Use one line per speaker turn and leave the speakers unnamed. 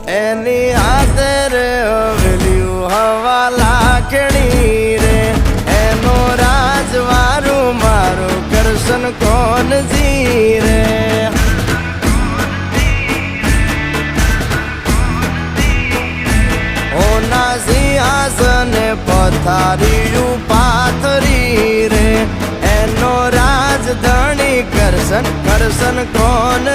એની હાથે રે હવેલ્યું હવા લાખણી રે એનો રાજવારું મારું કરશન કોણ જી રે ઓના સિંહાસને પથારીયું પાથરી રે એનો રાજધણી કરશન કરશન કોણ